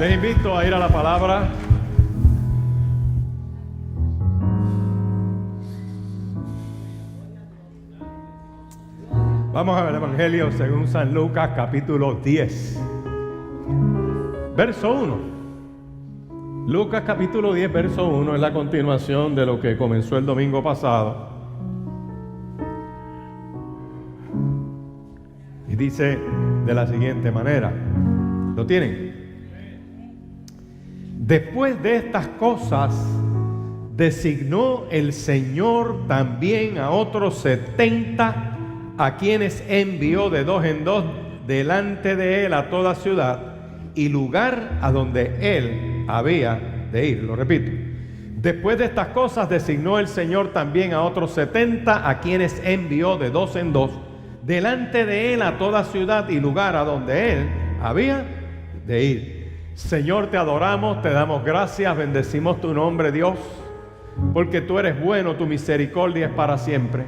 Les invito a ir a la palabra. Vamos a ver el Evangelio según San Lucas, capítulo 10, verso 1. Lucas, capítulo 10, verso 1 es la continuación de lo que comenzó el domingo pasado. Y dice de la siguiente manera. ¿Lo tienen? Después de estas cosas, designó el Señor también a otros 70, a quienes envió de dos en dos delante de él a toda ciudad y lugar a donde él había de ir. Lo repito. Después de estas cosas, designó el Señor también a otros 70, a quienes envió de dos en dos delante de él a toda ciudad y lugar a donde él había de ir. Señor, te adoramos, te damos gracias, bendecimos tu nombre, Dios, porque tú eres bueno, tu misericordia es para siempre,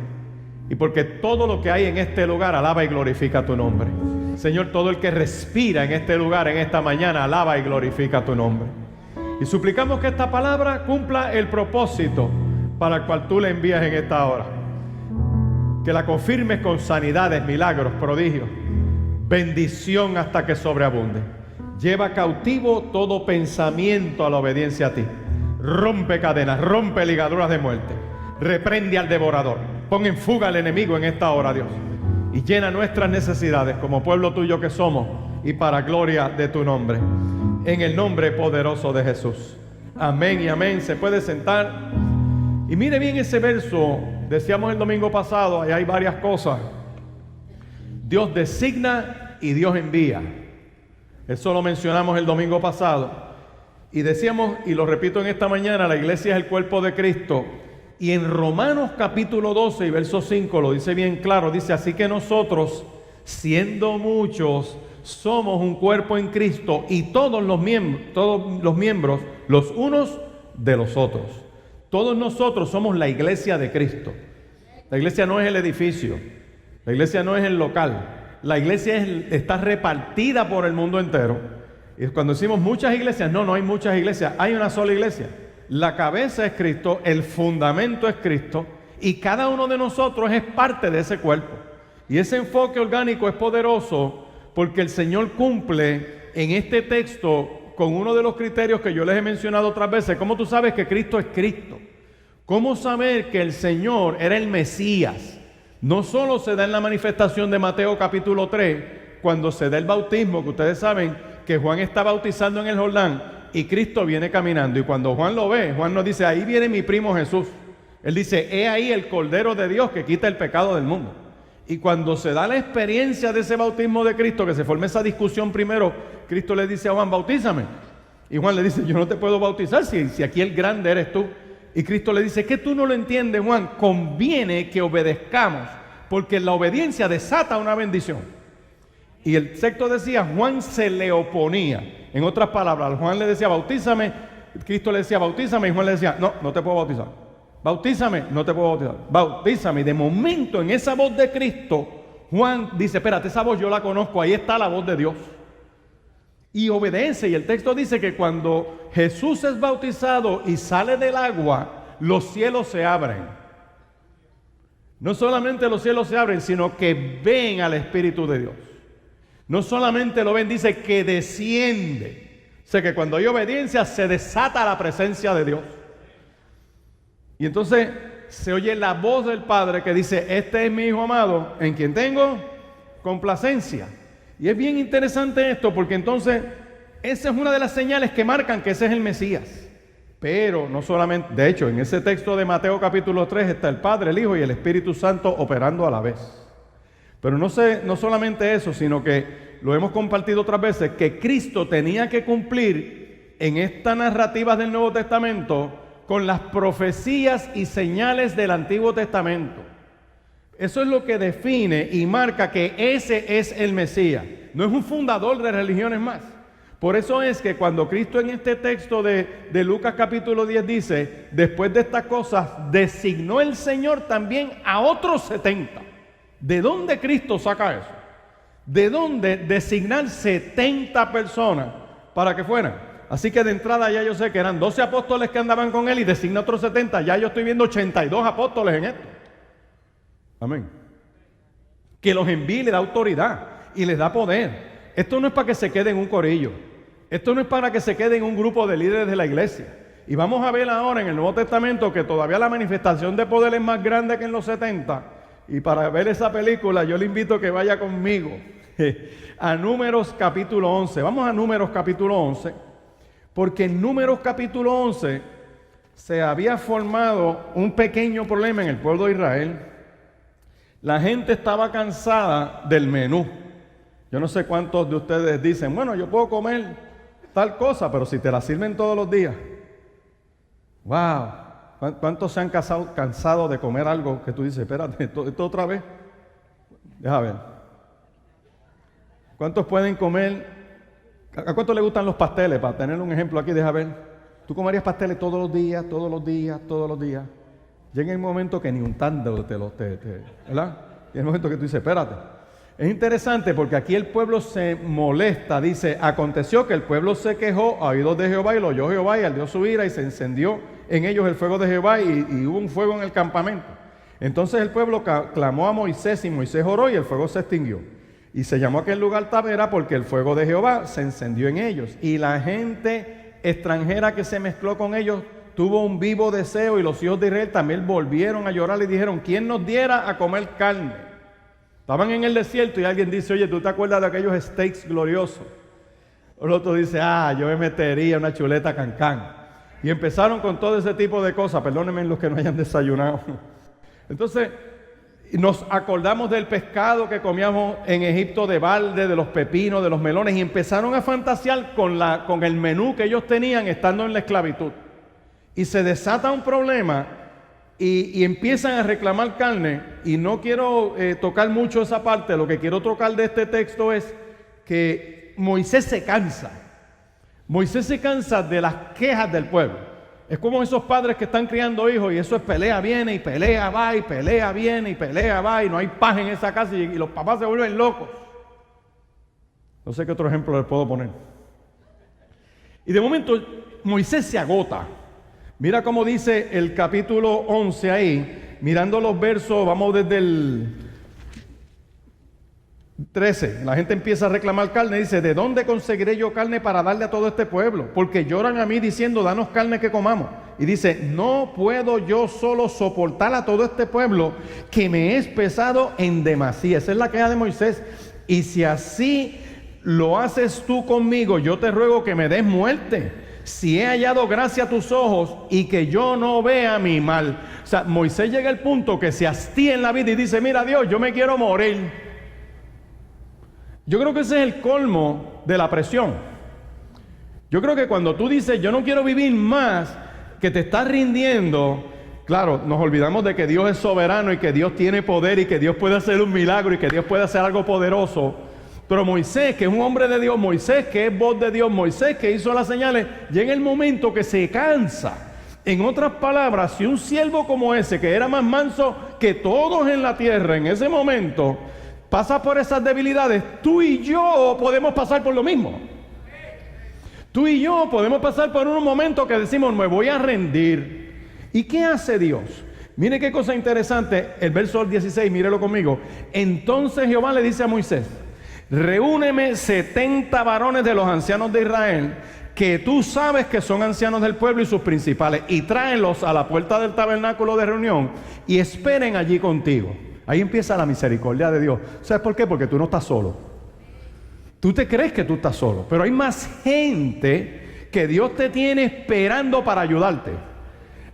y porque todo lo que hay en este lugar alaba y glorifica tu nombre. Señor, todo el que respira en este lugar, en esta mañana, alaba y glorifica tu nombre. Y suplicamos que esta palabra cumpla el propósito para el cual tú la envías en esta hora. Que la confirmes con sanidades, milagros, prodigios, bendición hasta que sobreabunde. Lleva cautivo todo pensamiento a la obediencia a ti. Rompe cadenas, rompe ligaduras de muerte. Reprende al devorador. Pon en fuga al enemigo en esta hora, Dios. Y llena nuestras necesidades como pueblo tuyo que somos y para gloria de tu nombre. En el nombre poderoso de Jesús. Amén y amén. Se puede sentar. Y mire bien ese verso. Decíamos el domingo pasado, ahí hay varias cosas. Dios designa y Dios envía. Eso lo mencionamos el domingo pasado. Y decíamos, y lo repito en esta mañana, la iglesia es el cuerpo de Cristo. Y en Romanos capítulo 12 y verso 5 lo dice bien claro. Dice, así que nosotros, siendo muchos, somos un cuerpo en Cristo y todos los miembros, los unos de los otros. Todos nosotros somos la iglesia de Cristo. La iglesia no es el edificio. La iglesia no es el local. La iglesia está repartida por el mundo entero. Y cuando decimos muchas iglesias, no hay muchas iglesias. Hay una sola iglesia. La cabeza es Cristo, el fundamento es Cristo. Y cada uno de nosotros es parte de ese cuerpo. Y ese enfoque orgánico es poderoso porque el Señor cumple en este texto con uno de los criterios que yo les he mencionado otras veces. ¿Cómo tú sabes que Cristo es Cristo? ¿Cómo saber que el Señor era el Mesías? No solo se da en la manifestación de Mateo capítulo 3, cuando se da el bautismo, que ustedes saben que Juan está bautizando en el Jordán y Cristo viene caminando. Y cuando Juan lo ve, Juan nos dice, ahí viene mi primo Jesús. Él dice, he ahí el Cordero de Dios que quita el pecado del mundo. Y cuando se da la experiencia de ese bautismo de Cristo, que se forma esa discusión primero, Cristo le dice a Juan, bautízame. Y Juan le dice, yo no te puedo bautizar si aquí el grande eres tú. Y Cristo le dice, que tú no lo entiendes, Juan, conviene que obedezcamos, porque la obediencia desata una bendición. Y el texto decía, Juan se le oponía. En otras palabras, Juan le decía, bautízame, Cristo le decía, bautízame, y Juan le decía, no te puedo bautizar. Bautízame, no te puedo bautizar. Bautízame. Y de momento, en esa voz de Cristo, Juan dice, espérate, esa voz yo la conozco, ahí está la voz de Dios. Y obedece, y el texto dice que cuando Jesús es bautizado y sale del agua, los cielos se abren. No solamente los cielos se abren, sino que ven al Espíritu de Dios. No solamente lo ven, dice que desciende. O sea que cuando hay obediencia se desata la presencia de Dios. Y entonces se oye la voz del Padre que dice, este es mi Hijo amado, en quien tengo complacencia. Y es bien interesante esto porque entonces esa es una de las señales que marcan que ese es el Mesías. Pero no solamente, de hecho en ese texto de Mateo capítulo 3 está el Padre, el Hijo y el Espíritu Santo operando a la vez. Pero no solamente eso, sino que lo hemos compartido otras veces, que Cristo tenía que cumplir en estas narrativas del Nuevo Testamento con las profecías y señales del Antiguo Testamento. Eso es lo que define y marca que ese es el Mesías. No es un fundador de religiones más. Por eso es que cuando Cristo en este texto de Lucas capítulo 10 dice, después de estas cosas, designó el Señor también a otros 70. ¿De dónde Cristo saca eso? ¿De dónde designar 70 personas para que fueran. Así que de entrada ya yo sé que eran 12 apóstoles que andaban con él y designa otros 70. Ya yo estoy viendo 82 apóstoles en esto. Amén. Que los envíe y les da autoridad y les da poder. Esto no es para que se quede en un corillo. Esto no es para que se quede en un grupo de líderes de la iglesia. Y vamos a ver ahora en el Nuevo Testamento que todavía la manifestación de poder es más grande que en los 70. Y para ver esa película yo le invito a que vaya conmigo a Números capítulo 11. Vamos a Números capítulo 11. Porque en Números capítulo 11 se había formado un pequeño problema en el pueblo de Israel. La gente estaba cansada del menú. Yo no sé cuántos de ustedes dicen, bueno, yo puedo comer tal cosa, pero si te la sirven todos los días. ¡Wow! ¿Cuántos se han cansado de comer algo que tú dices, espérate, esto otra vez? Deja ver. ¿Cuántos pueden comer? ¿A cuántos les gustan los pasteles? Para tener un ejemplo aquí, deja ver. ¿Tú comerías pasteles todos los días, todos los días, todos los días? Llega el momento que ni untando ¿verdad? Y el momento que tú dices, espérate. Es interesante porque aquí el pueblo se molesta. Dice, aconteció que el pueblo se quejó a oídos de Jehová y lo oyó Jehová y ardió su ira y se encendió en ellos el fuego de Jehová y hubo un fuego en el campamento. Entonces el pueblo clamó a Moisés y Moisés oró y el fuego se extinguió. Y se llamó aquel lugar Tabera porque el fuego de Jehová se encendió en ellos. Y la gente extranjera que se mezcló con ellos tuvo un vivo deseo y los hijos de Israel también volvieron a llorar y dijeron, ¿quién nos diera a comer carne? Estaban en el desierto y alguien dice, oye, ¿tú te acuerdas de aquellos steaks gloriosos? El otro dice, yo me metería una chuleta cancán. Y empezaron con todo ese tipo de cosas. Perdónenme los que no hayan desayunado. Entonces, nos acordamos del pescado que comíamos en Egipto de balde, de los pepinos, de los melones, y empezaron a fantasear con el menú que ellos tenían estando en la esclavitud. Y se desata un problema y empiezan a reclamar carne. Y no quiero tocar mucho esa parte. Lo que quiero tocar de este texto es que Moisés se cansa. Moisés se cansa de las quejas del pueblo. Es como esos padres que están criando hijos y eso es pelea viene y pelea va y pelea viene y pelea va y no hay paz en esa casa y los papás se vuelven locos. No sé qué otro ejemplo les puedo poner. Y de momento Moisés se agota. Mira cómo dice el capítulo 11 ahí, mirando los versos, vamos desde el 13, la gente empieza a reclamar carne, dice, ¿de dónde conseguiré yo carne para darle a todo este pueblo? Porque lloran a mí diciendo, danos carne que comamos. Y dice, no puedo yo solo soportar a todo este pueblo que me es pesado en demasía. Esa es la queja de Moisés. Y si así lo haces tú conmigo, yo te ruego que me des muerte. Si he hallado gracia a tus ojos y que yo no vea mi mal. O sea, Moisés llega al punto que se hastía en la vida y dice, mira Dios, yo me quiero morir. Yo creo que ese es el colmo de la presión. Yo creo que cuando tú dices, yo no quiero vivir más, que te estás rindiendo, claro, nos olvidamos de que Dios es soberano y que Dios tiene poder y que Dios puede hacer un milagro y que Dios puede hacer algo poderoso. Pero Moisés, que es un hombre de Dios, Moisés, que es voz de Dios, Moisés, que hizo las señales, llega el momento que se cansa. En otras palabras, si un siervo como ese, que era más manso que todos en la tierra en ese momento, pasa por esas debilidades, tú y yo podemos pasar por lo mismo. Tú y yo podemos pasar por un momento que decimos, me voy a rendir. ¿Y qué hace Dios? Mire qué cosa interesante, el verso 16, mírelo conmigo. Entonces Jehová le dice a Moisés, reúneme 70 varones de los ancianos de Israel, que tú sabes que son ancianos del pueblo y sus principales, y tráelos a la puerta del tabernáculo de reunión y esperen allí contigo. Ahí empieza la misericordia de Dios. ¿Sabes por qué? Porque tú no estás solo. Tú te crees que tú estás solo, pero hay más gente que Dios te tiene esperando para ayudarte.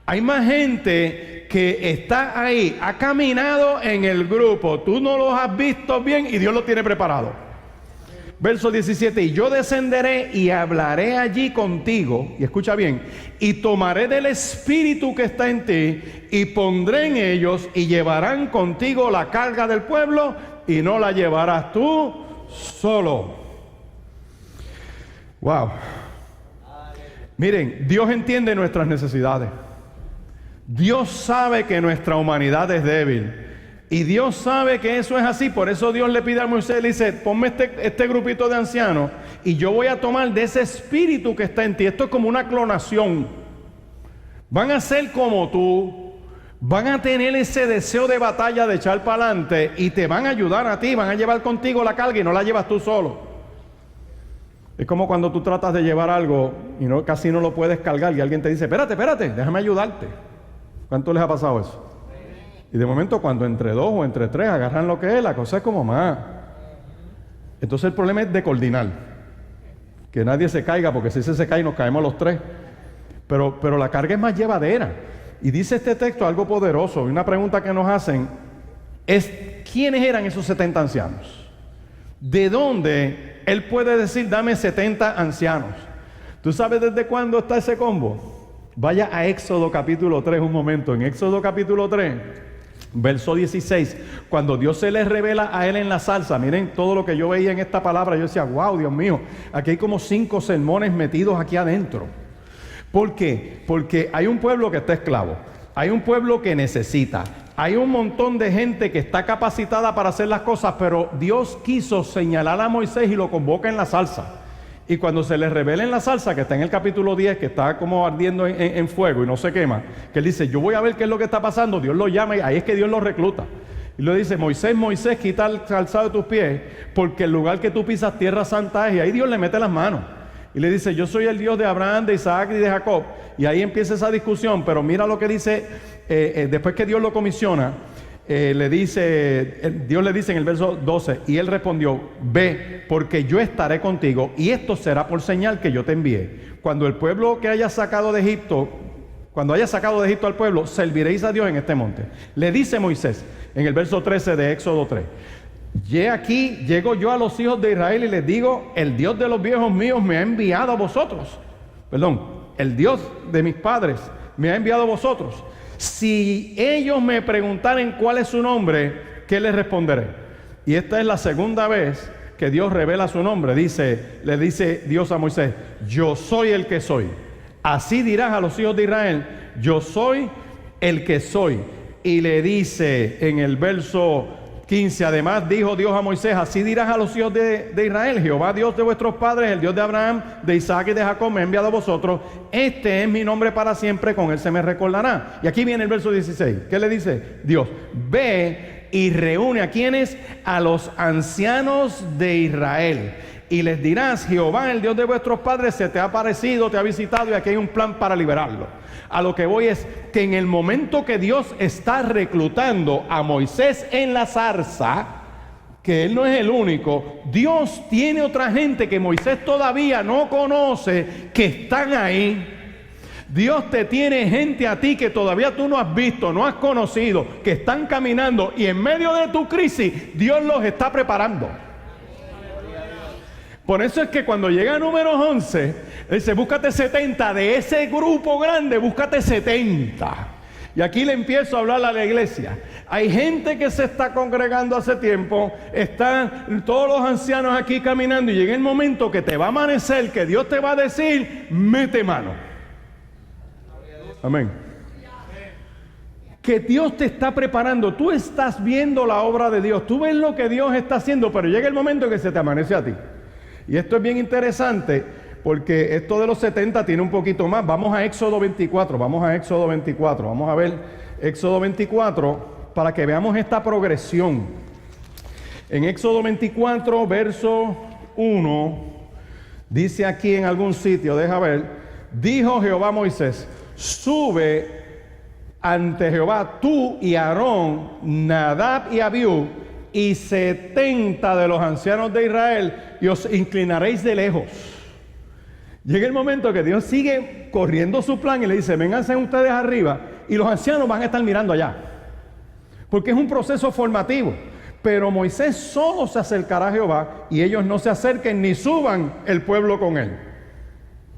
Hay más gente que está ahí, ha caminado en el grupo, tú no los has visto bien y Dios los tiene preparado. Verso 17, y yo descenderé y hablaré allí contigo, y escucha bien, y tomaré del espíritu que está en ti, y pondré en ellos, y llevarán contigo la carga del pueblo, y no la llevarás tú solo. Wow. Miren, Dios entiende nuestras necesidades. Dios sabe que nuestra humanidad es débil. Y Dios sabe que eso es así, por eso Dios le pide a Moisés, le dice, ponme este grupito de ancianos y yo voy a tomar de ese espíritu que está en ti. Esto es como una clonación. Van a ser como tú, van a tener ese deseo de batalla, de echar para adelante y te van a ayudar a ti, van a llevar contigo la carga y no la llevas tú solo. Es como cuando tú tratas de llevar algo y casi no lo puedes cargar y alguien te dice, espérate, déjame ayudarte. ¿Cuánto les ha pasado eso? Y de momento cuando entre dos o entre tres agarran lo que es, la cosa es como más. Entonces el problema es de coordinar. Que nadie se caiga, porque si se cae nos caemos los tres. Pero la carga es más llevadera. Y dice este texto algo poderoso. Y una pregunta que nos hacen es, ¿quiénes eran esos 70 ancianos? ¿De dónde él puede decir, dame 70 ancianos? ¿Tú sabes desde cuándo está ese combo? Vaya a Éxodo capítulo 3 un momento. En Éxodo capítulo 3... verso 16, cuando Dios se le revela a él en la zarza, miren todo lo que yo veía en esta palabra, yo decía, wow, Dios mío, aquí hay como 5 sermones metidos aquí adentro. ¿Por qué? Porque hay un pueblo que está esclavo, hay un pueblo que necesita, hay un montón de gente que está capacitada para hacer las cosas, pero Dios quiso señalar a Moisés y lo convoca en la zarza. Y cuando se le revela en la zarza, que está en el capítulo 10, que está como ardiendo en fuego y no se quema, que él dice, yo voy a ver qué es lo que está pasando, Dios lo llama y ahí es que Dios lo recluta. Y le dice, Moisés, quita el calzado de tus pies, porque el lugar que tú pisas tierra santa es. Y ahí Dios le mete las manos. Y le dice, yo soy el Dios de Abraham, de Isaac y de Jacob. Y ahí empieza esa discusión, pero mira lo que dice, después que Dios lo comisiona, Dios le dice en el verso 12, y él respondió, ve, porque yo estaré contigo, y esto será por señal que yo te envié. Cuando el pueblo que haya sacado de Egipto, cuando haya sacado de Egipto al pueblo, serviréis a Dios en este monte. Le dice Moisés, en el verso 13 de Éxodo 3, llego yo a los hijos de Israel y les digo, el Dios de los viejos míos me ha enviado a vosotros. El Dios de mis padres me ha enviado a vosotros. Si ellos me preguntaren cuál es su nombre, ¿qué les responderé? Y esta es la segunda vez que Dios revela su nombre. Le dice Dios a Moisés, yo soy el que soy. Así dirás a los hijos de Israel, yo soy el que soy. Y le dice en el verso 15, además dijo Dios a Moisés, así dirás a los hijos de Israel, Jehová Dios de vuestros padres, el Dios de Abraham, de Isaac y de Jacob me ha enviado a vosotros, este es mi nombre para siempre, con él se me recordará. Y aquí viene el verso 16, ¿qué le dice Dios? Ve y reúne a quienes, a los ancianos de Israel, y les dirás, Jehová el Dios de vuestros padres se te ha aparecido, te ha visitado y aquí hay un plan para liberarlo. A lo que voy es que en el momento que Dios está reclutando a Moisés en la zarza, que él no es el único, Dios tiene otra gente que Moisés todavía no conoce, que están ahí. Dios te tiene gente a ti que todavía tú no has visto, no has conocido, que están caminando y en medio de tu crisis Dios los está preparando. Por eso es que cuando llega a números 11, dice, búscate 70, de ese grupo grande, búscate 70. Y aquí le empiezo a hablar a la iglesia. Hay gente que se está congregando hace tiempo, están todos los ancianos aquí caminando y llega el momento que te va a amanecer, que Dios te va a decir, mete mano. Amén. Que Dios te está preparando, tú estás viendo la obra de Dios, tú ves lo que Dios está haciendo, pero llega el momento que se te amanece a ti. Y esto es bien interesante porque esto de los 70 tiene un poquito más. Vamos a Éxodo 24, vamos a ver Éxodo 24 para que veamos esta progresión. En Éxodo 24, verso 1, dice aquí en algún sitio, deja ver, dijo Jehová a Moisés, sube ante Jehová tú y Aarón, Nadab y Abiú, y 70 de los ancianos de Israel, y os inclinaréis de lejos. Llega el momento que Dios sigue corriendo su plan y le dice, vénganse ustedes arriba, y los ancianos van a estar mirando allá, porque es un proceso formativo. Pero Moisés solo se acercará a Jehová, y ellos no se acerquen ni suban el pueblo con él.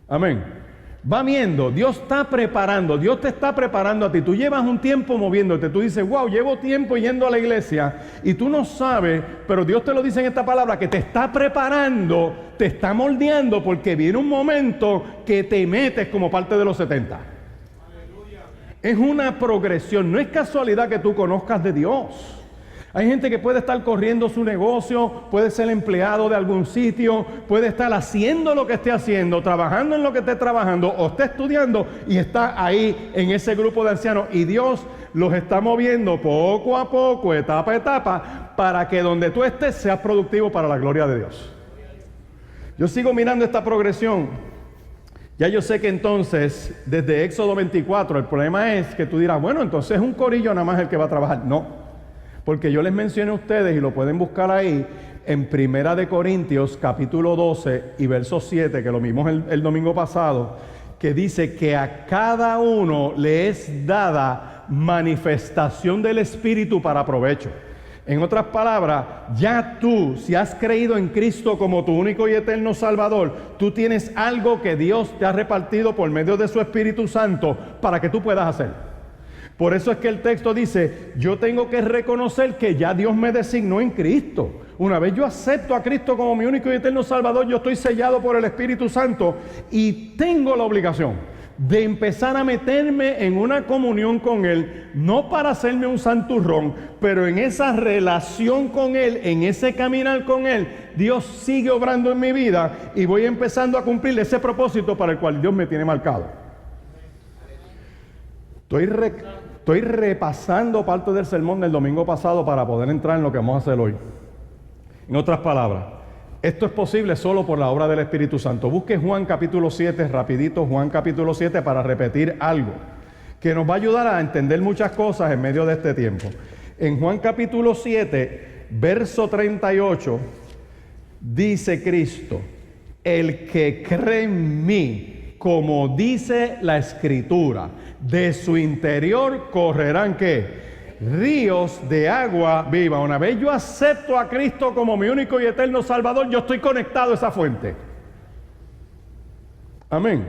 Amén. Va viendo, Dios está preparando, Dios te está preparando a ti. Tú llevas un tiempo moviéndote, tú dices, wow, llevo tiempo yendo a la iglesia y tú no sabes, pero Dios te lo dice en esta palabra, que te está preparando, te está moldeando, porque viene un momento que te metes como parte de los 70. Aleluya. Es una progresión, no es casualidad que tú conozcas de Dios. Hay gente que puede estar corriendo su negocio, puede ser empleado de algún sitio, puede estar haciendo lo que esté haciendo, trabajando en lo que esté trabajando o esté estudiando y está ahí en ese grupo de ancianos. Y Dios los está moviendo poco a poco, etapa a etapa, para que donde tú estés seas productivo para la gloria de Dios. Yo sigo mirando esta progresión. Ya yo sé que entonces, desde Éxodo 24, el problema es que tú dirás, bueno, entonces es un corillo nada más el que va a trabajar. No. Porque yo les mencioné a ustedes, y lo pueden buscar ahí, en Primera de Corintios, capítulo 12 y verso 7, que lo vimos el domingo pasado, que dice que a cada uno le es dada manifestación del Espíritu para provecho. En otras palabras, ya tú, si has creído en Cristo como tu único y eterno Salvador, tú tienes algo que Dios te ha repartido por medio de su Espíritu Santo para que tú puedas hacer. Por eso es que el texto dice, yo tengo que reconocer que ya Dios me designó en Cristo. Una vez yo acepto a Cristo como mi único y eterno Salvador, yo estoy sellado por el Espíritu Santo y tengo la obligación de empezar a meterme en una comunión con Él, no para hacerme un santurrón, pero en esa relación con Él, en ese caminar con Él, Dios sigue obrando en mi vida y voy empezando a cumplir ese propósito para el cual Dios me tiene marcado. Estoy repasando parte del sermón del domingo pasado para poder entrar en lo que vamos a hacer hoy. En otras palabras, esto es posible solo por la obra del Espíritu Santo. Busque Juan capítulo 7, rapidito, Juan capítulo 7, para repetir algo que nos va a ayudar a entender muchas cosas en medio de este tiempo. En Juan capítulo 7, verso 38, dice Cristo, el que cree en mí, como dice la Escritura, de su interior correrán ¿qué? Ríos de agua viva. Una vez yo acepto a Cristo como mi único y eterno Salvador, yo estoy conectado a esa fuente. Amén.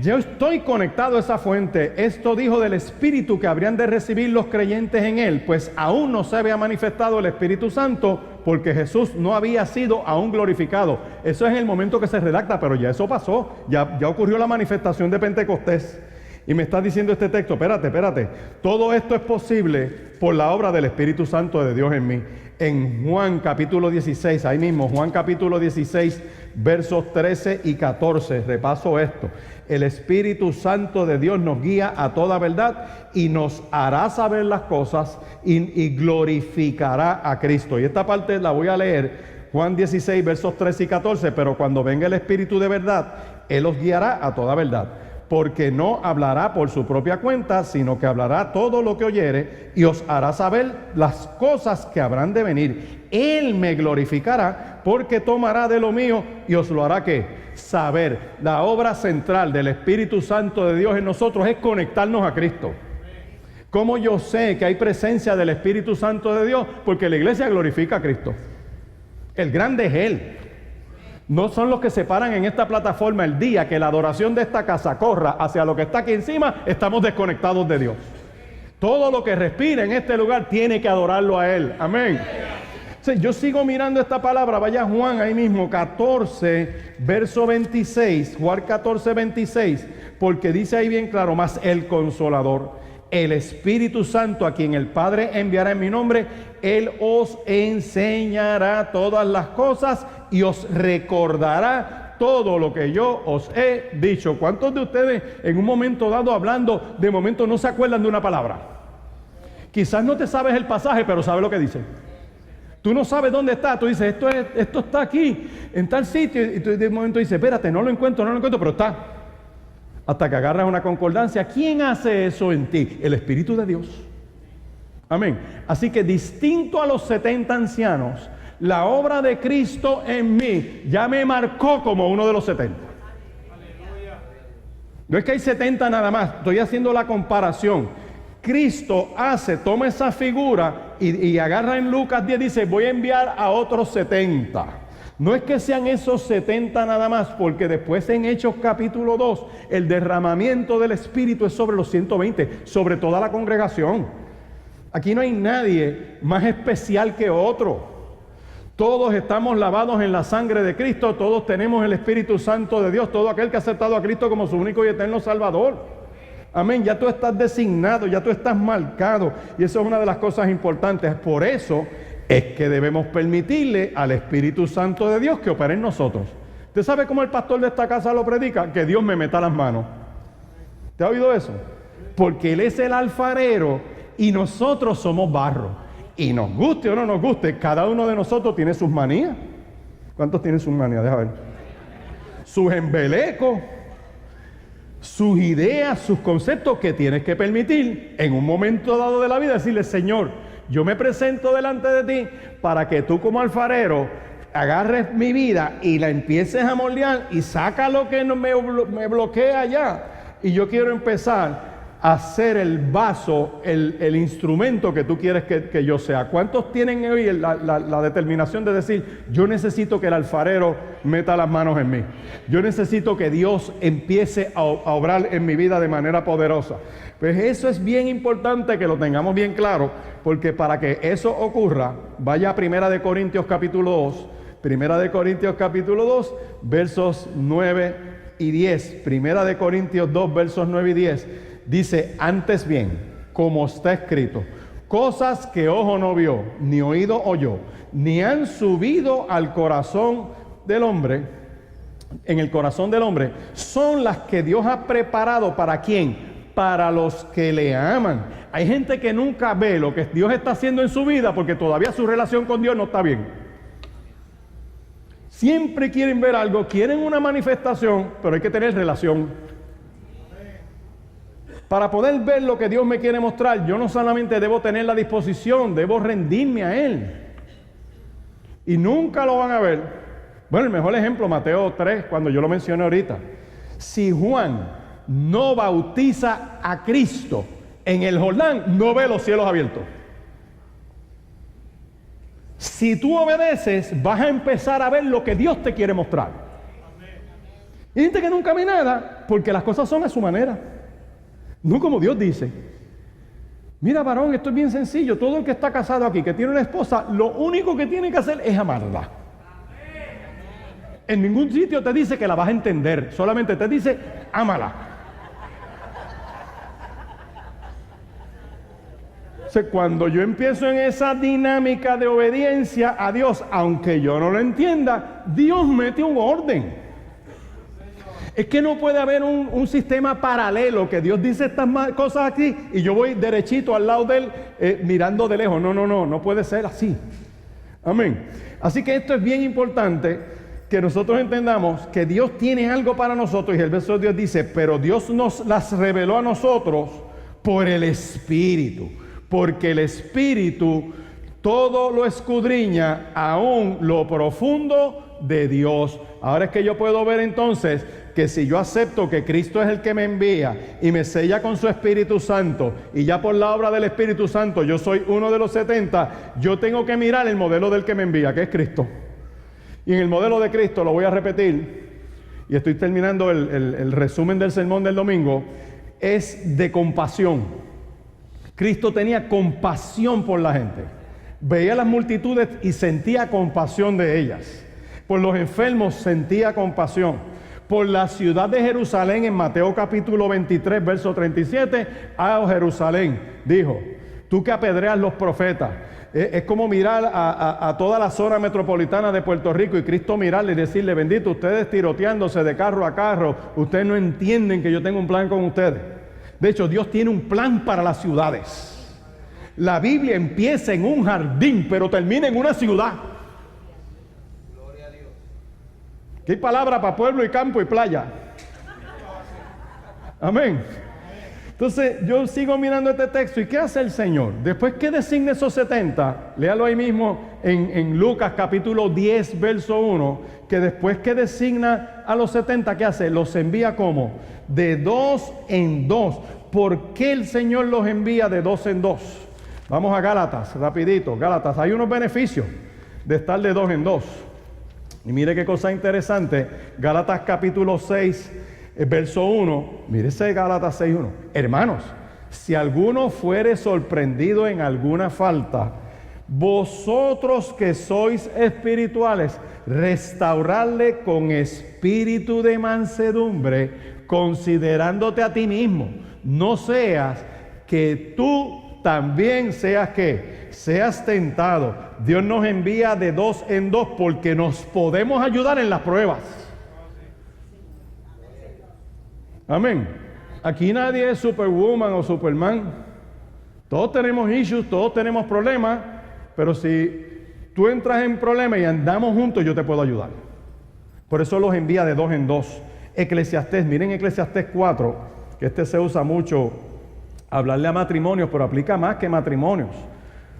Yo estoy conectado a esa fuente. Esto dijo del Espíritu que habrían de recibir los creyentes en Él, pues aún no se había manifestado el Espíritu Santo, porque Jesús no había sido aún glorificado. Eso es en el momento que se redacta, pero ya eso pasó. Ya ocurrió la manifestación de Pentecostés. Y me está diciendo este texto, espérate, todo esto es posible por la obra del Espíritu Santo de Dios en mí. En Juan capítulo 16, ahí mismo, Juan capítulo 16, versos 13 y 14, repaso esto. El Espíritu Santo de Dios nos guía a toda verdad y nos hará saber las cosas y glorificará a Cristo. Y esta parte la voy a leer, Juan 16, versos 13 y 14, pero cuando venga el Espíritu de verdad, Él os guiará a toda verdad. Porque no hablará por su propia cuenta, sino que hablará todo lo que oyere y os hará saber las cosas que habrán de venir. Él me glorificará porque tomará de lo mío y os lo hará ¿qué? Saber. La obra central del Espíritu Santo de Dios en nosotros es conectarnos a Cristo. ¿Cómo yo sé que hay presencia del Espíritu Santo de Dios? Porque la iglesia glorifica a Cristo. El grande es Él. No son los que se paran en esta plataforma el día que la adoración de esta casa corra hacia lo que está aquí encima, estamos desconectados de Dios. Todo lo que respira en este lugar tiene que adorarlo a Él. Amén. Sí, yo sigo mirando esta palabra, vaya Juan ahí mismo, 14, verso 26, Juan 14, 26, porque dice ahí bien claro, más el Consolador, el Espíritu Santo, a quien el Padre enviará en mi nombre, Él os enseñará todas las cosas y os recordará todo lo que yo os he dicho. ¿Cuántos de ustedes en un momento dado hablando, de momento no se acuerdan de una palabra? Quizás no te sabes el pasaje, pero sabes lo que dice. Tú no sabes dónde está, tú dices, esto está aquí, en tal sitio, y tú de momento dices, espérate, no lo encuentro, pero está. Hasta que agarras una concordancia. ¿Quién hace eso en ti? El Espíritu de Dios. Amén. Así que distinto a los 70 ancianos, la obra de Cristo en mí ya me marcó como uno de los 70. No es que hay 70 nada más, estoy haciendo la comparación. Cristo toma esa figura y agarra en Lucas 10, dice, voy a enviar a otros 70. No es que sean esos 70 nada más, porque después en Hechos capítulo 2, el derramamiento del Espíritu es sobre los 120, sobre toda la congregación. Aquí no hay nadie más especial que otro. Todos estamos lavados en la sangre de Cristo, todos tenemos el Espíritu Santo de Dios, todo aquel que ha aceptado a Cristo como su único y eterno Salvador. Amén, ya tú estás designado, ya tú estás marcado. Y eso es una de las cosas importantes. Por eso es que debemos permitirle al Espíritu Santo de Dios que opere en nosotros. ¿Usted sabe cómo el pastor de esta casa lo predica? Que Dios me meta las manos. ¿Te ha oído eso? Porque Él es el alfarero y nosotros somos barro. Y nos guste o no nos guste, cada uno de nosotros tiene sus manías. ¿Cuántos tienen sus manías? Deja ver. Sus embelecos, sus ideas, sus conceptos que tienes que permitir en un momento dado de la vida, decirle: Señor, yo me presento delante de ti para que tú como alfarero agarres mi vida y la empieces a moldear y saca lo que me bloquea ya. Y yo quiero empezar a ser el vaso, el instrumento que tú quieres que yo sea. ¿Cuántos tienen hoy la determinación de decir: yo necesito que el alfarero meta las manos en mí? Yo necesito que Dios empiece a obrar en mi vida de manera poderosa. Pues eso es bien importante que lo tengamos bien claro, porque para que eso ocurra, vaya a 1 Corintios capítulo 2, 1 Corintios capítulo 2, versos 9 y 10. 1 Corintios 2, versos 9 y 10. Dice: antes bien, como está escrito, cosas que ojo no vio, ni oído oyó, ni han subido al corazón del hombre, en el corazón del hombre, son las que Dios ha preparado. ¿Para quién? Para los que le aman. Hay gente que nunca ve lo que Dios está haciendo en su vida porque todavía su relación con Dios no está bien. Siempre quieren ver algo, quieren una manifestación, pero hay que tener relación. Para poder ver lo que Dios me quiere mostrar, yo no solamente debo tener la disposición, debo rendirme a Él. Y nunca lo van a ver. Bueno, el mejor ejemplo, Mateo 3, cuando yo lo mencioné ahorita. Si Juan no bautiza a Cristo en el Jordán, no ve los cielos abiertos. Si tú obedeces, vas a empezar a ver lo que Dios te quiere mostrar. Y gente que nunca ve nada, porque las cosas son a su manera. No como Dios dice. Mira, varón, esto es bien sencillo. Todo el que está casado aquí, que tiene una esposa, lo único que tiene que hacer es amarla. En ningún sitio te dice que la vas a entender. Solamente te dice: ámala. O sea, cuando yo empiezo en esa dinámica de obediencia a Dios, aunque yo no lo entienda, Dios mete un orden. Es que no puede haber un sistema paralelo que Dios dice estas cosas aquí y yo voy derechito al lado de Él mirando de lejos. No puede ser así. Amén. Así que esto es bien importante, que nosotros entendamos que Dios tiene algo para nosotros. Y el verso de Dios dice: pero Dios nos las reveló a nosotros por el Espíritu, porque el Espíritu todo lo escudriña, aún lo profundo de Dios. Ahora es que yo puedo ver entonces que si yo acepto que Cristo es el que me envía y me sella con su Espíritu Santo, y ya por la obra del Espíritu Santo yo soy uno de los 70, yo tengo que mirar el modelo del que me envía, que es Cristo. Y en el modelo de Cristo, lo voy a repetir, y estoy terminando el resumen del sermón del domingo, es de compasión. Cristo tenía compasión por la gente. Veía las multitudes y sentía compasión de ellas. Por los enfermos sentía compasión. Por la ciudad de Jerusalén, en Mateo capítulo 23, verso 37, a Jerusalén, dijo: tú que apedreas los profetas. Es como mirar a toda la zona metropolitana de Puerto Rico y Cristo mirarle y decirle: bendito, ustedes tiroteándose de carro a carro, ustedes no entienden que yo tengo un plan con ustedes. De hecho, Dios tiene un plan para las ciudades. La Biblia empieza en un jardín, pero termina en una ciudad. ¿Qué palabra para pueblo y campo y playa? Amén. Entonces yo sigo mirando este texto. ¿Y qué hace el Señor? Después que designa esos 70, léalo ahí mismo en Lucas capítulo 10, verso 1, que después que designa a los 70, ¿qué hace? Los envía como de 2 en 2. ¿Por qué el Señor los envía de 2 en 2? Vamos a Gálatas, rapidito. Gálatas, hay unos beneficios de estar de 2 en 2. Y mire qué cosa interesante. Gálatas capítulo 6, verso 1. Mire ese Gálatas 6, 1. Hermanos, si alguno fuere sorprendido en alguna falta, vosotros que sois espirituales, restaurarle con espíritu de mansedumbre, considerándote a ti mismo, no seas que tú también seas que seas tentado. Dios nos envía de dos en dos porque nos podemos ayudar en las pruebas. Amén. Aquí nadie es Superwoman o Superman. Todos tenemos issues, todos tenemos problemas, pero si tú entras en problemas y andamos juntos, yo te puedo ayudar. Por eso los envía de dos en dos. Eclesiastés, miren Eclesiastés 4, que este se usa mucho, hablarle a matrimonios, pero aplica más que matrimonios,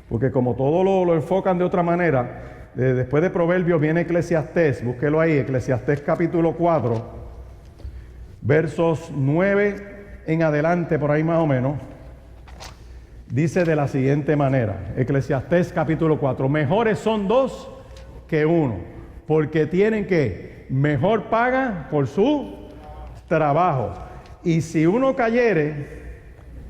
porque como todo lo enfocan de otra manera, después de Proverbios viene Eclesiastés, búsquelo ahí, Eclesiastés capítulo 4, versos 9 en adelante, por ahí más o menos, dice de la siguiente manera, Eclesiastés capítulo 4, mejores son dos que uno, porque tienen que mejor paga por su trabajo, y si uno cayere,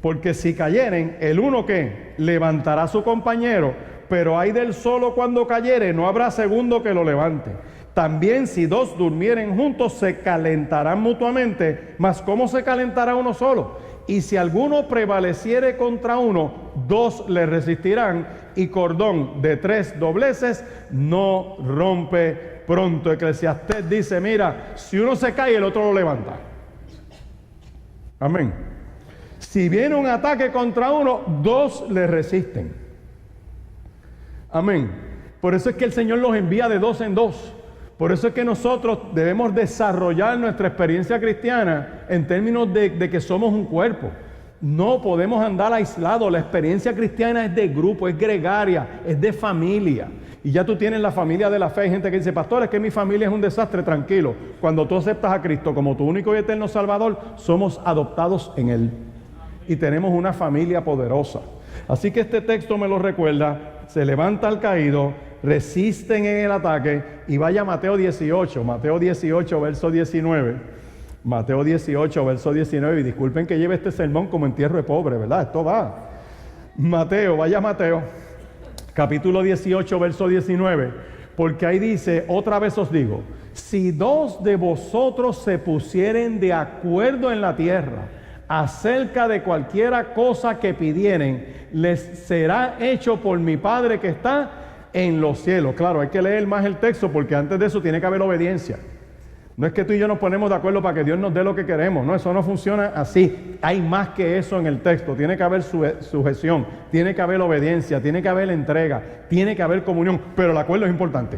porque si cayeren, el uno que levantará a su compañero, pero hay del solo cuando cayere, no habrá segundo que lo levante. También si dos durmieren juntos, se calentarán mutuamente, mas ¿cómo se calentará uno solo? Y si alguno prevaleciere contra uno, dos le resistirán, y cordón de tres dobleces no rompe pronto. Eclesiastés dice, mira, si uno se cae, el otro lo levanta. Amén. Si viene un ataque contra uno, dos le resisten. Amén. Por eso es que el Señor los envía de dos en dos. Por eso es que nosotros debemos desarrollar nuestra experiencia cristiana en términos de que somos un cuerpo. No podemos andar aislados. La experiencia cristiana es de grupo, es gregaria, es de familia. Y ya tú tienes la familia de la fe. Hay gente que dice, pastor, es que mi familia es un desastre. Tranquilo. Cuando tú aceptas a Cristo como tu único y eterno Salvador, somos adoptados en Él. Y tenemos una familia poderosa. Así que este texto me lo recuerda. Se levanta al caído, resisten en el ataque, y vaya a Mateo 18, verso 19. Mateo 18, verso 19, y disculpen que lleve este sermón como entierro de pobre, ¿verdad? Esto va. Vaya a Mateo, capítulo 18, verso 19, porque ahí dice, otra vez os digo, si dos de vosotros se pusieren de acuerdo en la tierra, acerca de cualquiera cosa que pidieren, les será hecho por mi Padre que está en los cielos. Claro, hay que leer más el texto porque antes de eso tiene que haber obediencia. No es que tú y yo nos ponemos de acuerdo para que Dios nos dé lo que queremos. No, eso no funciona así. Hay más que eso en el texto. Tiene que haber sujeción, tiene que haber obediencia, tiene que haber entrega, tiene que haber comunión. Pero el acuerdo es importante.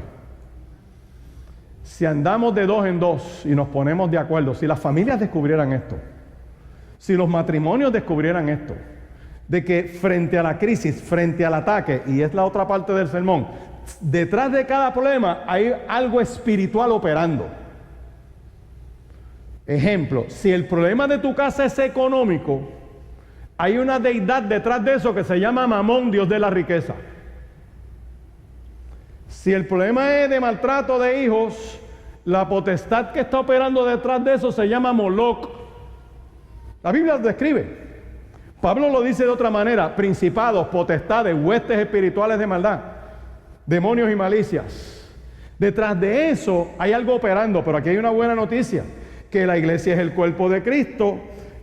Si andamos de dos en dos y nos ponemos de acuerdo, si las familias descubrieran esto, si los matrimonios descubrieran esto, de que frente a la crisis, frente al ataque, y es la otra parte del sermón, detrás de cada problema hay algo espiritual operando. Ejemplo, si el problema de tu casa es económico, hay una deidad detrás de eso que se llama Mamón, Dios de la riqueza. Si el problema es de maltrato de hijos, la potestad que está operando detrás de eso se llama Moloc. La Biblia lo describe. Pablo lo dice de otra manera: principados, potestades, huestes espirituales de maldad, demonios y malicias. Detrás de eso hay algo operando, pero aquí hay una buena noticia, que la iglesia es el cuerpo de Cristo,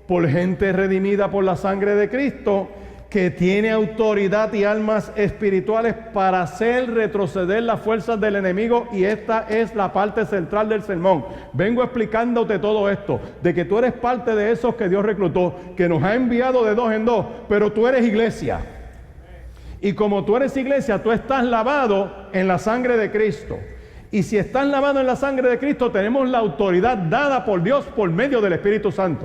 por gente redimida por la sangre de Cristo, que tiene autoridad y almas espirituales para hacer retroceder las fuerzas del enemigo, y esta es la parte central del sermón. Vengo explicándote todo esto, de que tú eres parte de esos que Dios reclutó, que nos ha enviado de dos en dos, pero tú eres iglesia. Y como tú eres iglesia, tú estás lavado en la sangre de Cristo. Y si estás lavado en la sangre de Cristo, tenemos la autoridad dada por Dios por medio del Espíritu Santo.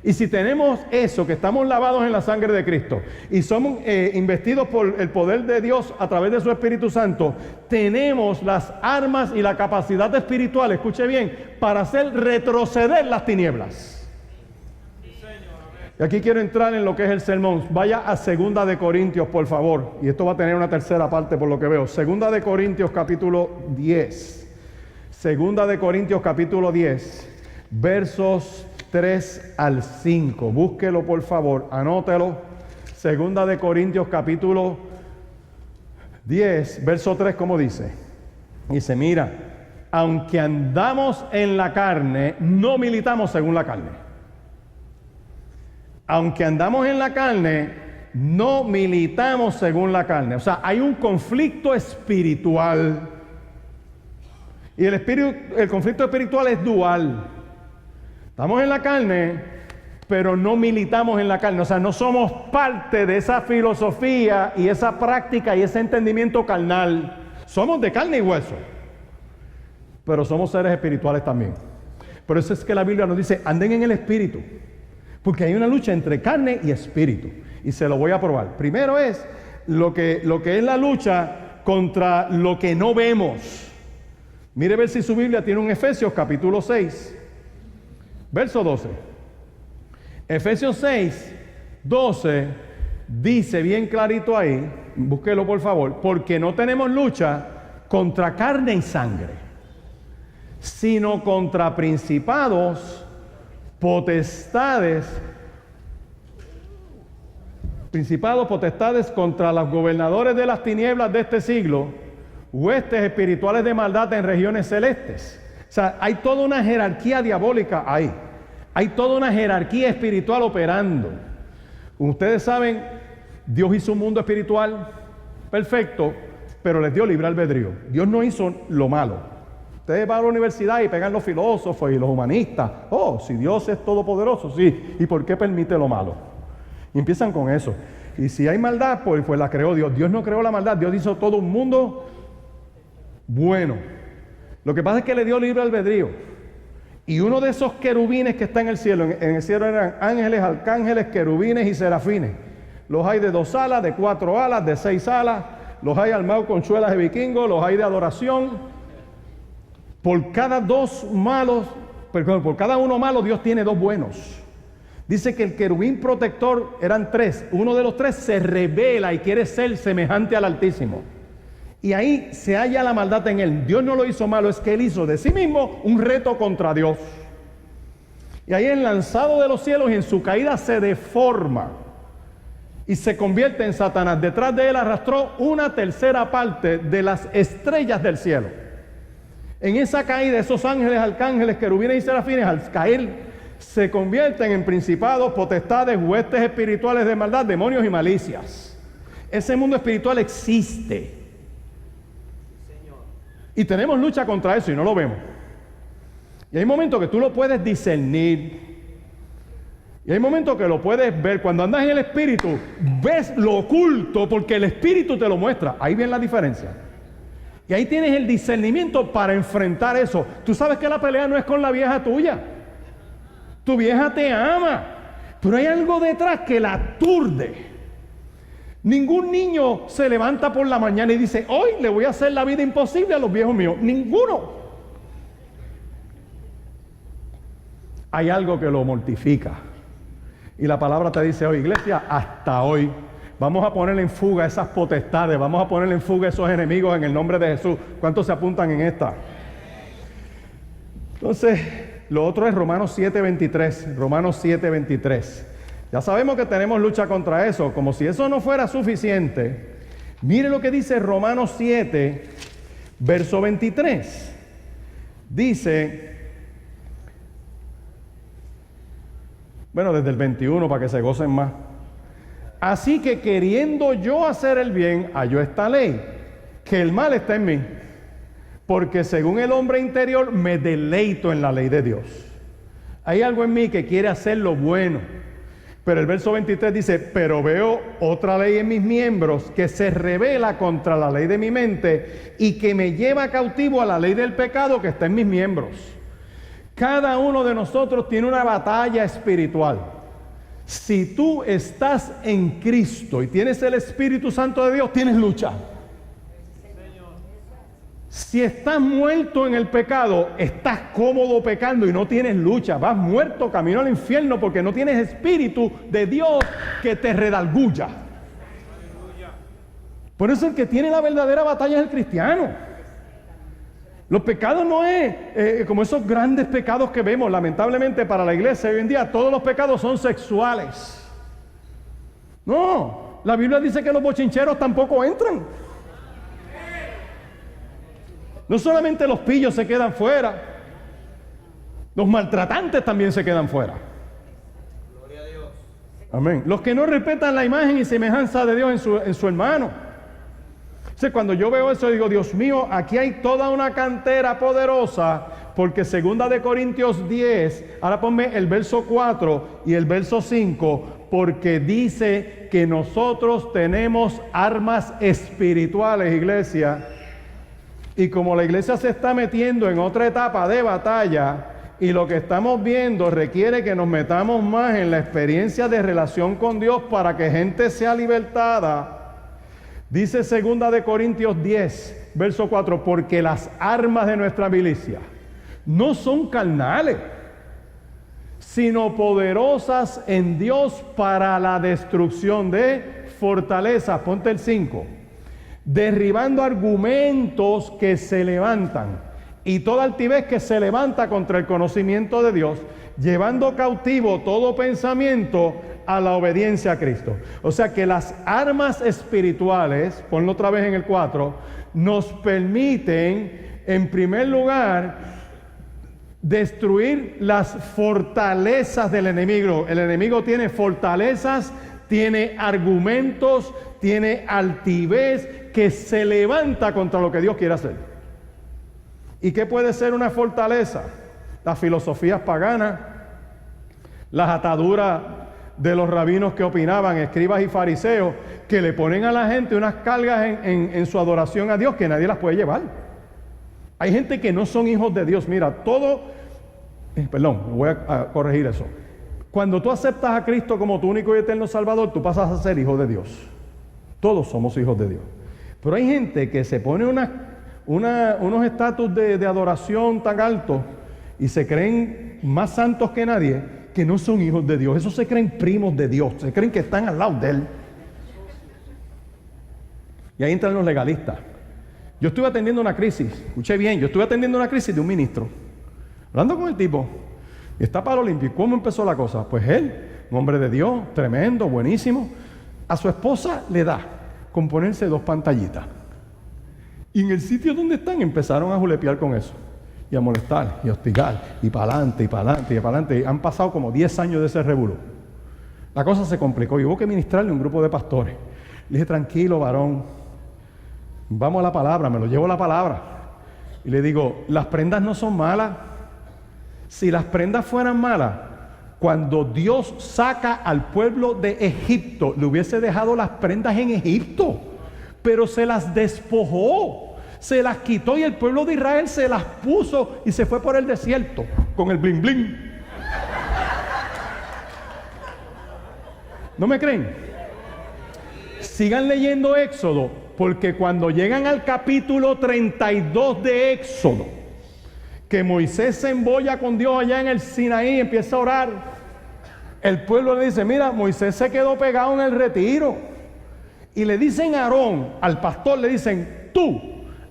Y si tenemos eso, que estamos lavados en la sangre de Cristo y somos investidos por el poder de Dios a través de su Espíritu Santo, tenemos las armas y la capacidad espiritual, escuche bien, para hacer retroceder las tinieblas. Y aquí quiero entrar en lo que es el sermón. Vaya a 2 de Corintios, por favor. Y esto va a tener una tercera parte por lo que veo. 2 de Corintios capítulo 10. 2 de Corintios capítulo 10, versos 3 al 5. Búsquelo por favor, anótelo. 2 de Corintios capítulo 10, verso 3, ¿cómo dice? Dice, mira, aunque andamos en la carne, no militamos según la carne. aunque andamos en la carne, no militamos según la carne. O sea, hay un conflicto espiritual. Y el conflicto espiritual es dual. Estamos en la carne, pero no militamos en la carne. O sea, no somos parte de esa filosofía y esa práctica y ese entendimiento carnal. Somos de carne y hueso, pero somos seres espirituales también. Por eso es que la Biblia nos dice, anden en el espíritu, porque hay una lucha entre carne y espíritu. Y se lo voy a probar. Primero es lo que es la lucha contra lo que no vemos. Mire ver si su Biblia tiene un Efesios capítulo 6, verso 12. Efesios 6, 12 dice bien clarito ahí, búsquelo por favor, porque no tenemos lucha contra carne y sangre, sino contra principados, potestades, contra los gobernadores de las tinieblas de este siglo, huestes espirituales de maldad en regiones celestes. O sea, hay toda una jerarquía diabólica ahí. Hay toda una jerarquía espiritual operando. Como ustedes saben, Dios hizo un mundo espiritual perfecto, pero les dio libre albedrío. Dios no hizo lo malo. Ustedes van a la universidad y pegan los filósofos y los humanistas. Oh, si Dios es todopoderoso, sí. ¿Y por qué permite lo malo? Y empiezan con eso. Y si hay maldad, pues la creó Dios. Dios no creó la maldad. Dios hizo todo un mundo bueno. Lo que pasa es que le dio libre albedrío. Y uno de esos querubines que está en el cielo eran ángeles, arcángeles, querubines y serafines. Los hay de 2 alas, de 4 alas, de 6 alas. Los hay armados con chuelas de vikingo, los hay de adoración. Por cada uno malo, Dios tiene 2 buenos. Dice que el querubín protector eran 3. Uno de los 3 se revela y quiere ser semejante al Altísimo. Y ahí se halla la maldad en él. Dios no lo hizo malo, es que él hizo de sí mismo un reto contra Dios. Y ahí es lanzado de los cielos y en su caída se deforma y se convierte en Satanás. Detrás de él arrastró 1/3 parte de las estrellas del cielo. En esa caída, esos ángeles, arcángeles, querubines y serafines, al caer, se convierten en principados, potestades, huestes espirituales de maldad, demonios y malicias. Ese mundo espiritual existe. Y tenemos lucha contra eso y no lo vemos. Y hay momentos que tú lo puedes discernir. Y hay momentos que lo puedes ver. Cuando andas en el espíritu, ves lo oculto porque el espíritu te lo muestra. Ahí viene la diferencia. Y ahí tienes el discernimiento para enfrentar eso. Tú sabes que la pelea no es con la vieja tuya. Tu vieja te ama, pero hay algo detrás que la aturde. Ningún niño se levanta por la mañana y dice, hoy le voy a hacer la vida imposible a los viejos míos. Ninguno. Hay algo que lo mortifica. Y la palabra te dice hoy, iglesia, hasta hoy vamos a poner en fuga esas potestades, vamos a poner en fuga esos enemigos en el nombre de Jesús. ¿Cuántos se apuntan en esta? Entonces, lo otro es Romanos 7:23. Romanos 7:23. Ya sabemos que tenemos lucha contra eso. Como si eso no fuera suficiente, mire lo que dice Romanos 7, verso 23. Dice, bueno, desde el 21 para que se gocen más. Así que queriendo yo hacer el bien, hallo esta ley, que el mal está en mí. Porque según el hombre interior me deleito en la ley de Dios. Hay algo en mí que quiere hacer lo bueno. Pero el verso 23 dice, pero veo otra ley en mis miembros que se revela contra la ley de mi mente y que me lleva cautivo a la ley del pecado que está en mis miembros. Cada uno de nosotros tiene una batalla espiritual. Si tú estás en Cristo y tienes el Espíritu Santo de Dios, tienes lucha. Si estás muerto en el pecado, estás cómodo pecando y no tienes lucha. Vas muerto camino al infierno porque no tienes Espíritu de Dios que te redarguya. Por eso el que tiene la verdadera batalla es el cristiano. Los pecados no es como esos grandes pecados que vemos. Lamentablemente para la iglesia hoy en día todos los pecados son sexuales. No, la Biblia dice que los bochincheros tampoco entran. No solamente los pillos se quedan fuera, los maltratantes también se quedan fuera. Gloria a Dios. Amén. Los que no respetan la imagen y semejanza de Dios en su hermano. Entonces, cuando yo veo eso, digo, Dios mío, aquí hay toda una cantera poderosa, porque 2 de Corintios 10, ahora ponme el verso 4 y el verso 5, porque dice que nosotros tenemos armas espirituales, iglesia, y como la iglesia se está metiendo en otra etapa de batalla, y lo que estamos viendo requiere que nos metamos más en la experiencia de relación con Dios para que gente sea libertada. Dice 2 de Corintios 10, verso 4, porque las armas de nuestra milicia no son carnales, sino poderosas en Dios para la destrucción de fortalezas. Ponte el 5. Derribando argumentos que se levantan y toda altivez que se levanta contra el conocimiento de Dios, llevando cautivo todo pensamiento a la obediencia a Cristo. O sea que las armas espirituales, ponlo otra vez en el 4, nos permiten, en primer lugar, destruir las fortalezas del enemigo. El enemigo tiene fortalezas, tiene argumentos, tiene altivez que se levanta contra lo que Dios quiere hacer. ¿Y qué puede ser una fortaleza? Las filosofías paganas, las ataduras de los rabinos que opinaban, escribas y fariseos, que le ponen a la gente unas cargas en su adoración a Dios que nadie las puede llevar. Hay gente que no son hijos de Dios. Mira, voy a corregir eso. Cuando tú aceptas a Cristo como tu único y eterno Salvador, tú pasas a ser hijo de Dios. Todos somos hijos de Dios. Pero hay gente que se pone unos estatus de adoración tan altos y se creen más santos que nadie, que no son hijos de Dios. Esos se creen primos de Dios, se creen que están al lado de Él. Y ahí entran los legalistas. Yo estuve atendiendo una crisis, escuché bien, yo estuve atendiendo una crisis de un ministro, hablando con el tipo, y está para Olimpia. ¿Cómo empezó la cosa? Pues él, un hombre de Dios, tremendo, buenísimo, a su esposa le da con ponerse 2 pantallitas. Y en el sitio donde están empezaron a julepear con eso, y a molestar, y a hostigar, y para adelante, y para adelante, y para adelante. Han pasado como 10 años de ese revolú. La cosa se complicó y hubo que ministrarle a un grupo de pastores. Le dije, tranquilo, varón, vamos a la palabra, me lo llevo a la palabra. Y le digo, las prendas no son malas. Si las prendas fueran malas, cuando Dios saca al pueblo de Egipto, le hubiese dejado las prendas en Egipto, pero se las despojó, se las quitó y el pueblo de Israel se las puso y se fue por el desierto con el bling bling. ¿No me creen? Sigan leyendo Éxodo, porque cuando llegan al capítulo 32 de Éxodo, que Moisés se embolla con Dios allá en el Sinaí y empieza a orar, el pueblo le dice, mira, Moisés se quedó pegado en el retiro. Y le dicen a Aarón, al pastor, le dicen, tú,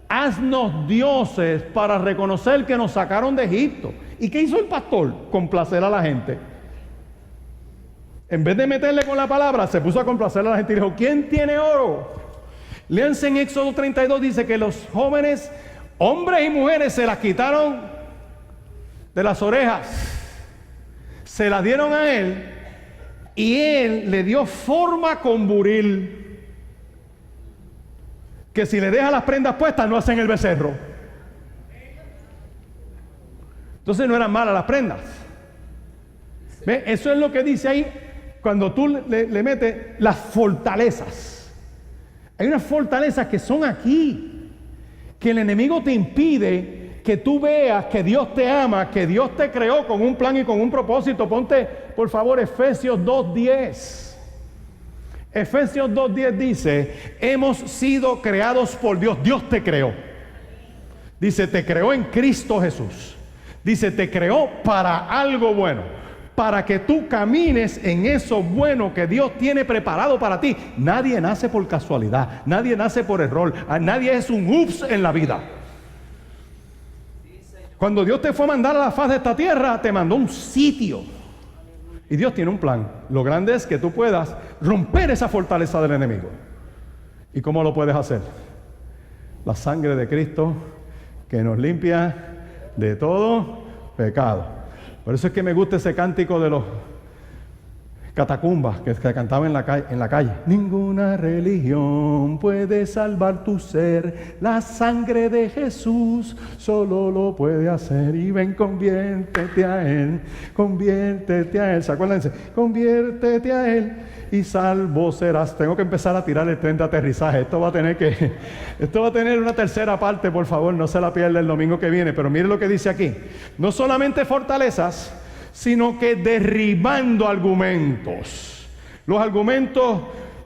haznos dioses para reconocer que nos sacaron de Egipto. ¿Y qué hizo el pastor? Complacer a la gente. En vez de meterle con la palabra, se puso a complacer a la gente y dijo, ¿quién tiene oro? Léanse en Éxodo 32, dice que los jóvenes, hombres y mujeres, se las quitaron de las orejas, se las dieron a él y él le dio forma con buril, que si le deja las prendas puestas no hacen el becerro. Entonces no eran malas las prendas. ¿Ve? Eso es lo que dice ahí cuando tú le metes las fortalezas. Hay unas fortalezas que son aquí, que el enemigo te impide que tú veas que Dios te ama, que Dios te creó con un plan y con un propósito. Ponte, por favor, Efesios 2:10. Efesios 2:10 dice, hemos sido creados por Dios. Dios te creó. Dice, te creó en Cristo Jesús. Dice, te creó para algo bueno, para que tú camines en eso bueno que Dios tiene preparado para ti. Nadie nace por casualidad, nadie nace por error, nadie es un ups en la vida. Cuando Dios te fue a mandar a la faz de esta tierra, te mandó un sitio. Y Dios tiene un plan. Lo grande es que tú puedas romper esa fortaleza del enemigo. ¿Y cómo lo puedes hacer? La sangre de Cristo que nos limpia de todo pecado. Por eso es que me gusta ese cántico de los Catacumbas que cantaba en la calle. Ninguna religión puede salvar tu ser, la sangre de Jesús solo lo puede hacer. Y ven, conviértete a Él, conviértete a Él. ¿Se acuerdan? Conviértete a Él y salvo serás. Tengo que empezar a tirar el tren de aterrizaje. Esto va a tener una tercera parte, por favor, no se la pierda el domingo que viene. Pero mire lo que dice aquí. No solamente fortalezas, sino que derribando argumentos. Los argumentos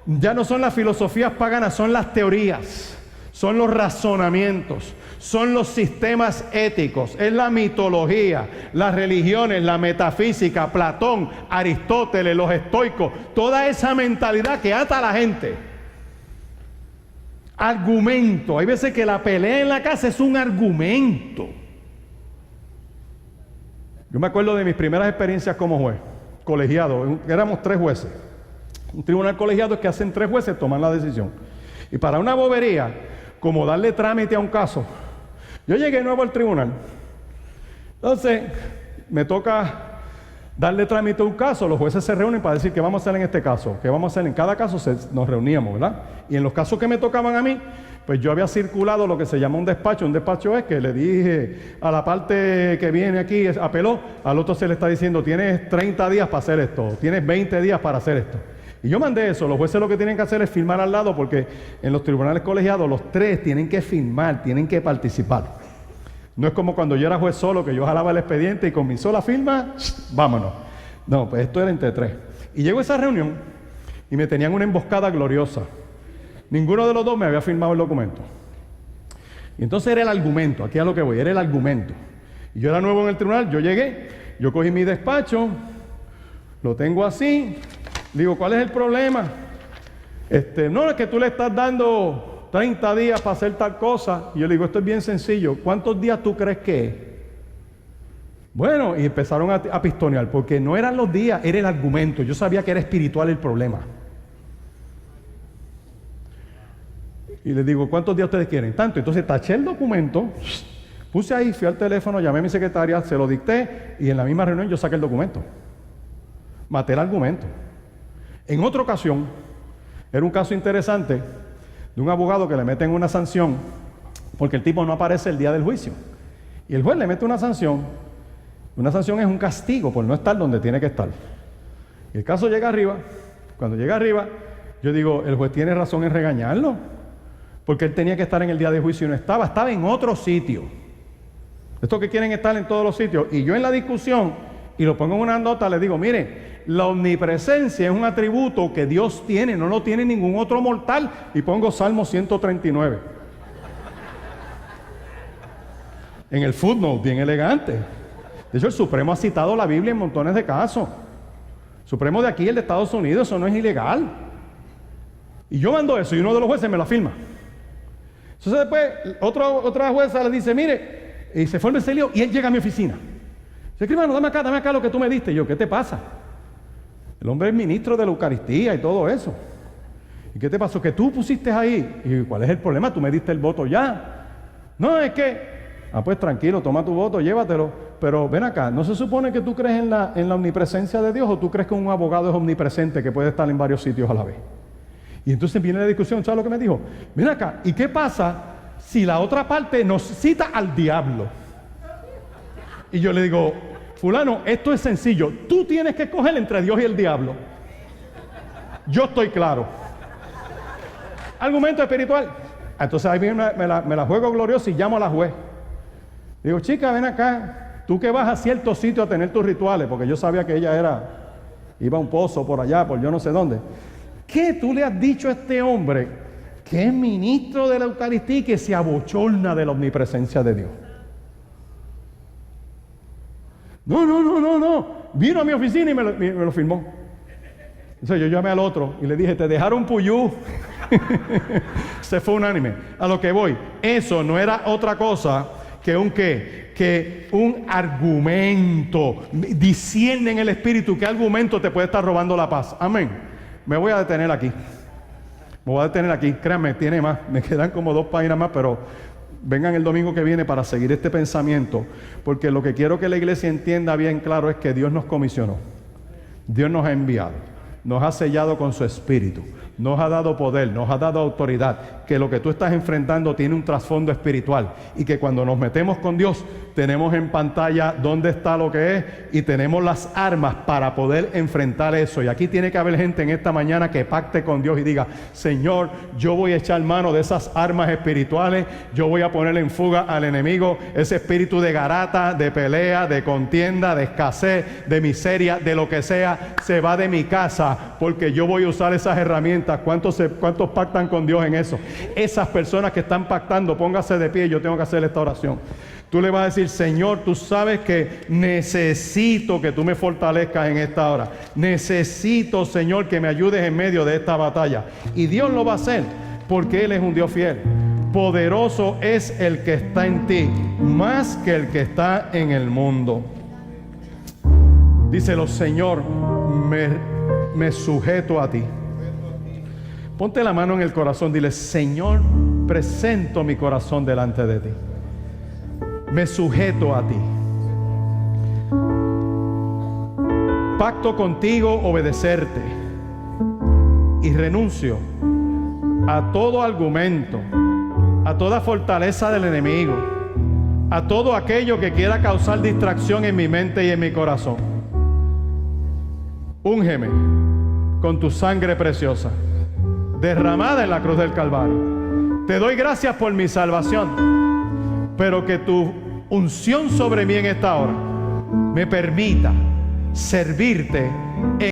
ya no son las filosofías paganas, son las teorías, son los razonamientos, son los sistemas éticos, es la mitología, las religiones, la metafísica, Platón, Aristóteles, los estoicos, toda esa mentalidad que ata a la gente. Argumento. Hay veces que la pelea en la casa es un argumento. Yo me acuerdo de mis primeras experiencias como juez, colegiado. Éramos 3 jueces. Un tribunal colegiado es que hacen 3 jueces, toman la decisión. Y para una bobería, como darle trámite a un caso, yo llegué nuevo al tribunal. Entonces, me toca darle trámite a un caso. Los jueces se reúnen para decir qué vamos a hacer en este caso, qué vamos a hacer en cada caso. Nos reuníamos, ¿verdad? Y en los casos que me tocaban a mí, pues yo había circulado lo que se llama un despacho. Un despacho es que le dije a la parte que viene aquí, apeló, al otro se le está diciendo, tienes 30 días para hacer esto, tienes 20 días para hacer esto. Y yo mandé eso. Los jueces lo que tienen que hacer es firmar al lado, porque en los tribunales colegiados los 3 tienen que firmar, tienen que participar. No es como cuando yo era juez solo, que yo jalaba el expediente y con mi sola firma, vámonos. No, pues esto era entre 3. Y llegó a esa reunión y me tenían una emboscada gloriosa. Ninguno de los 2 me había firmado el documento. Y entonces era el argumento, aquí a lo que voy, era el argumento. Y yo era nuevo en el tribunal, yo llegué, yo cogí mi despacho, lo tengo así, digo, ¿cuál es el problema? No, es que tú le estás dando 30 días para hacer tal cosa. Y yo le digo, esto es bien sencillo, ¿cuántos días tú crees que es? Bueno, y empezaron a pistonear, porque no eran los días, era el argumento. Yo sabía que era espiritual el problema. Y les digo, ¿cuántos días ustedes quieren? Tanto. Entonces taché el documento, puse ahí, fui al teléfono, llamé a mi secretaria, se lo dicté y en la misma reunión yo saqué el documento. Maté el argumento. En otra ocasión, era un caso interesante de un abogado que le meten una sanción porque el tipo no aparece el día del juicio. Y el juez le mete una sanción. Una sanción es un castigo por no estar donde tiene que estar. Y el caso llega arriba. Cuando llega arriba, yo digo, el juez tiene razón en regañarlo, porque él tenía que estar en el día de juicio y no estaba, estaba en otro sitio. Estos que quieren estar en todos los sitios. Y yo en la discusión, y lo pongo en una nota, le digo, mire, la omnipresencia es un atributo que Dios tiene, no lo tiene ningún otro mortal. Y pongo Salmo 139. En el footnote, bien elegante. De hecho, el Supremo ha citado la Biblia en montones de casos. Supremo de aquí, el de Estados Unidos, eso no es ilegal. Y yo mando eso y uno de los jueces me lo firma. Entonces después otra jueza le dice, mire, y se forma ese lío y él llega a mi oficina. Dice, escribano, dame acá lo que tú me diste. Y yo, ¿qué te pasa? El hombre es ministro de la Eucaristía y todo eso. ¿Y qué te pasó? Que tú pusiste ahí. Y ¿cuál es el problema? Tú me diste el voto ya. No, es que... pues tranquilo, toma tu voto, llévatelo. Pero ven acá, ¿no se supone que tú crees en la omnipresencia de Dios o tú crees que un abogado es omnipresente que puede estar en varios sitios a la vez? Y entonces viene la discusión, ¿sabes lo que me dijo? Ven acá, ¿y qué pasa si la otra parte nos cita al diablo? Y yo le digo, fulano, esto es sencillo, tú tienes que escoger entre Dios y el diablo. Yo estoy claro. Argumento espiritual. Entonces ahí me la juego gloriosa y llamo a la juez. Digo, chica, ven acá, tú que vas a cierto sitio a tener tus rituales, porque yo sabía que ella iba a un pozo por allá, por yo no sé dónde. ¿Qué tú le has dicho a este hombre que es ministro de la Eucaristía y que se abochorna de la omnipresencia de Dios? No. Vino a mi oficina y me lo firmó. Entonces yo llamé al otro y le dije, te dejaron puyú. Se fue unánime. A lo que voy, eso no era otra cosa que un argumento. Discierne en el espíritu qué argumento te puede estar robando la paz. Amén. Me voy a detener aquí. Créanme, tiene más. Me quedan como 2 páginas más, pero vengan el domingo que viene para seguir este pensamiento, porque lo que quiero que la iglesia entienda bien claro es que Dios nos comisionó. Dios nos ha enviado. nos ha sellado con su espíritu, nos ha dado poder, nos ha dado autoridad, que lo que tú estás enfrentando tiene un trasfondo espiritual y que cuando nos metemos con Dios tenemos en pantalla dónde está lo que es y tenemos las armas para poder enfrentar eso. Y aquí tiene que haber gente en esta mañana que pacte con Dios y diga: Señor, yo voy a echar mano de esas armas espirituales, yo voy a poner en fuga al enemigo, ese espíritu de garata, de pelea, de contienda, de escasez, de miseria, de lo que sea, se va de mi casa porque yo voy a usar esas herramientas. ¿Cuántos pactan con Dios en eso? Esas personas que están pactando, póngase de pie, yo tengo que hacer esta oración. Tú le vas a decir: Señor, tú sabes que necesito que tú me fortalezcas en esta hora. Necesito, Señor, que me ayudes en medio de esta batalla. Y Dios lo va a hacer porque Él es un Dios fiel. Poderoso es el que está en ti, más que el que está en el mundo. Díselo: Señor, me sujeto a ti. Ponte la mano en el corazón, dile: Señor, presento mi corazón delante de ti. Me sujeto a ti. Pacto contigo obedecerte y renuncio a todo argumento, a toda fortaleza del enemigo, a todo aquello que quiera causar distracción en mi mente y en mi corazón. Úngeme con tu sangre preciosa, derramada en la cruz del Calvario. Te doy gracias por mi salvación, pero que tu unción sobre mí en esta hora me permita servirte